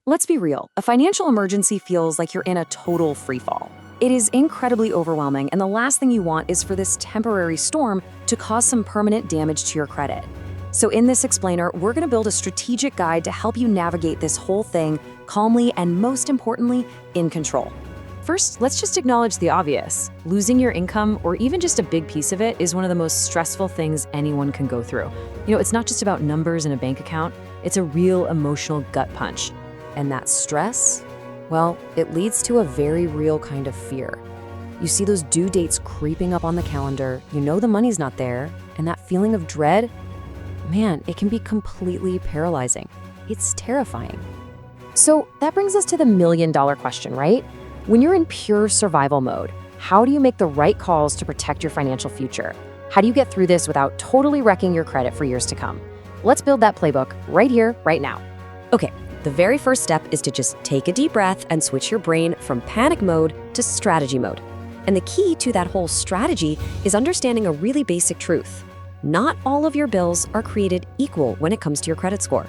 Let's be real, a financial emergency feels like you're in a total freefall. It is incredibly overwhelming, and the last thing you want is for this temporary storm to cause some permanent damage to your credit. So in this explainer, we're going to build a strategic guide to help you navigate this whole thing calmly and, most importantly, in control. First, let's just acknowledge the obvious. Losing your income, or even just a big piece of it, is one of the most stressful things anyone can go through. It's not just about numbers in a bank account, it's a real emotional gut punch. And that stress, well, it leads to a very real kind of fear. You see those due dates creeping up on the calendar, you know the money's not there, and that feeling of dread, man, it can be completely paralyzing. It's terrifying. So that brings us to the million-dollar question, right? When you're in pure survival mode, how do you make the right calls to protect your financial future? How do you get through this without totally wrecking your credit for years to come? Let's build that playbook right here, right now. Okay, the very first step is to just take a deep breath and switch your brain from panic mode to strategy mode. And the key to that whole strategy is understanding a really basic truth. Not all of your bills are created equal when it comes to your credit score.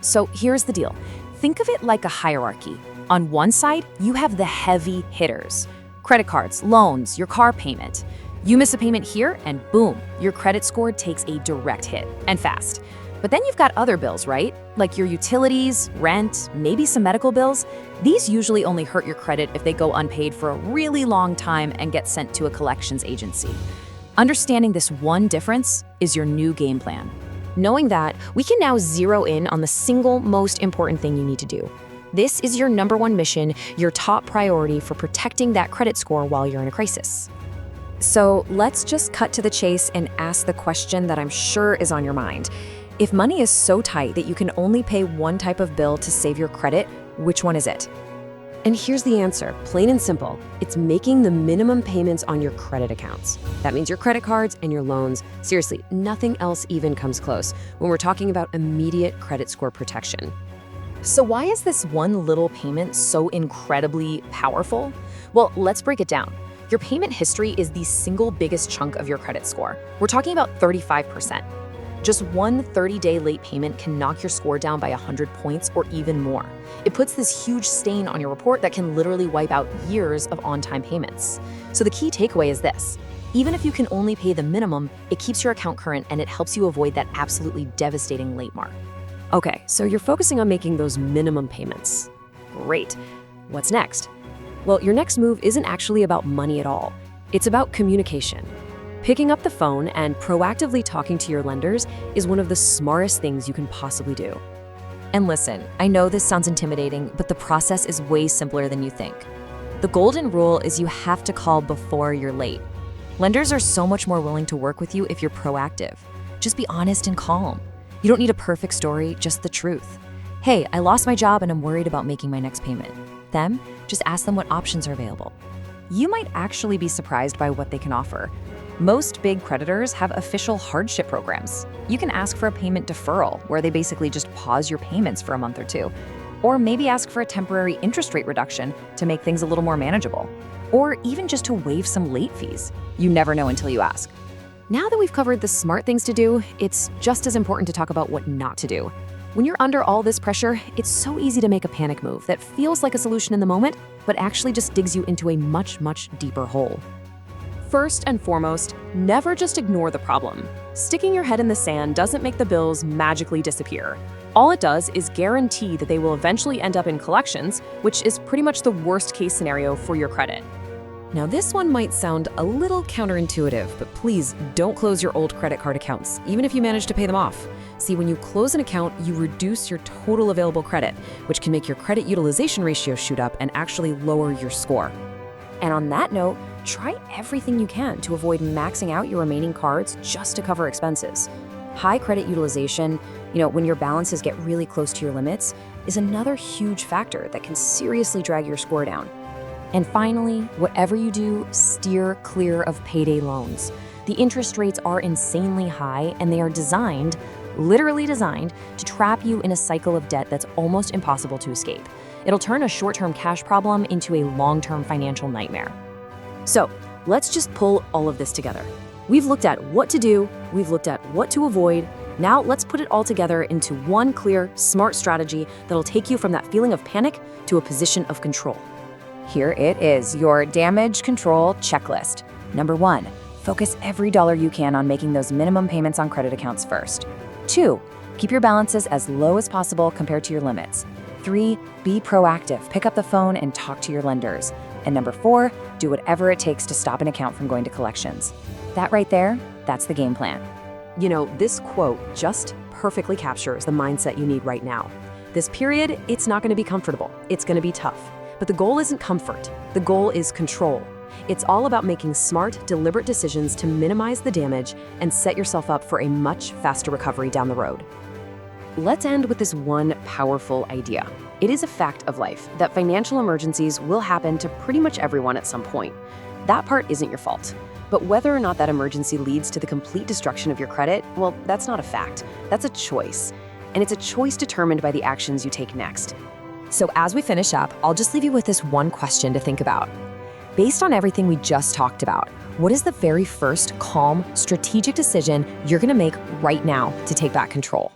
So here's the deal. Think of it like a hierarchy. On one side, you have the heavy hitters. Credit cards, loans, your car payment. You miss a payment here and boom, your credit score takes a direct hit, and fast. But then you've got other bills, right? Like your utilities, rent, maybe some medical bills. These usually only hurt your credit if they go unpaid for a really long time and get sent to a collections agency. Understanding this one difference is your new game plan. Knowing that, we can now zero in on the single most important thing you need to do. This is your number one mission, your top priority for protecting that credit score while you're in a crisis. So let's just cut to the chase and ask the question that I'm sure is on your mind. If money is so tight that you can only pay one type of bill to save your credit, which one is it? And here's the answer, plain and simple. It's making the minimum payments on your credit accounts. That means your credit cards and your loans. Seriously, nothing else even comes close when we're talking about immediate credit score protection. So why is this one little payment so incredibly powerful? Well, let's break it down. Your payment history is the single biggest chunk of your credit score. We're talking about 35%. Just one 30-day late payment can knock your score down by 100 points or even more. It puts this huge stain on your report that can literally wipe out years of on-time payments. So the key takeaway is this. Even if you can only pay the minimum, it keeps your account current and it helps you avoid that absolutely devastating late mark. Okay, so you're focusing on making those minimum payments. Great. What's next? Well, your next move isn't actually about money at all. It's about communication. Picking up the phone and proactively talking to your lenders is one of the smartest things you can possibly do. And listen, I know this sounds intimidating, but the process is way simpler than you think. The golden rule is you have to call before you're late. Lenders are so much more willing to work with you if you're proactive. Just be honest and calm. You don't need a perfect story, just the truth. Hey, I lost my job and I'm worried about making my next payment. Them, just ask them what options are available. You might actually be surprised by what they can offer. Most big creditors have official hardship programs. You can ask for a payment deferral, where they basically just pause your payments for a month or two. Or maybe ask for a temporary interest rate reduction to make things a little more manageable. Or even just to waive some late fees. You never know until you ask. Now that we've covered the smart things to do, it's just as important to talk about what not to do. When you're under all this pressure, it's so easy to make a panic move that feels like a solution in the moment, but actually just digs you into a much, much deeper hole. First and foremost, never just ignore the problem. Sticking your head in the sand doesn't make the bills magically disappear. All it does is guarantee that they will eventually end up in collections, which is pretty much the worst case scenario for your credit. Now, this one might sound a little counterintuitive, but please don't close your old credit card accounts, even if you manage to pay them off. See, when you close an account, you reduce your total available credit, which can make your credit utilization ratio shoot up and actually lower your score. And on that note, try everything you can to avoid maxing out your remaining cards just to cover expenses. High credit utilization, when your balances get really close to your limits, is another huge factor that can seriously drag your score down. And finally, whatever you do, steer clear of payday loans. The interest rates are insanely high, and they are designed, literally designed, to trap you in a cycle of debt that's almost impossible to escape. It'll turn a short-term cash problem into a long-term financial nightmare. So, let's just pull all of this together. We've looked at what to do, we've looked at what to avoid, Now let's put it all together into one clear, smart strategy that'll take you from that feeling of panic to a position of control. Here it is, your damage control checklist. Number 1, focus every dollar you can on making those minimum payments on credit accounts first. 2, keep your balances as low as possible compared to your limits. 3, be proactive, pick up the phone and talk to your lenders. And number 4, do whatever it takes to stop an account from going to collections. That right there, that's the game plan. You know, this quote just perfectly captures the mindset you need right now. This period, it's not going to be comfortable. It's going to be tough. But the goal isn't comfort. The goal is control. It's all about making smart, deliberate decisions to minimize the damage and set yourself up for a much faster recovery down the road. Let's end with this one powerful idea. It is a fact of life that financial emergencies will happen to pretty much everyone at some point. That part isn't your fault. But whether or not that emergency leads to the complete destruction of your credit, well, that's not a fact. That's a choice. And it's a choice determined by the actions you take next. So as we finish up, I'll just leave you with this one question to think about. Based on everything we just talked about, what is the very first calm, strategic decision you're going to make right now to take back control?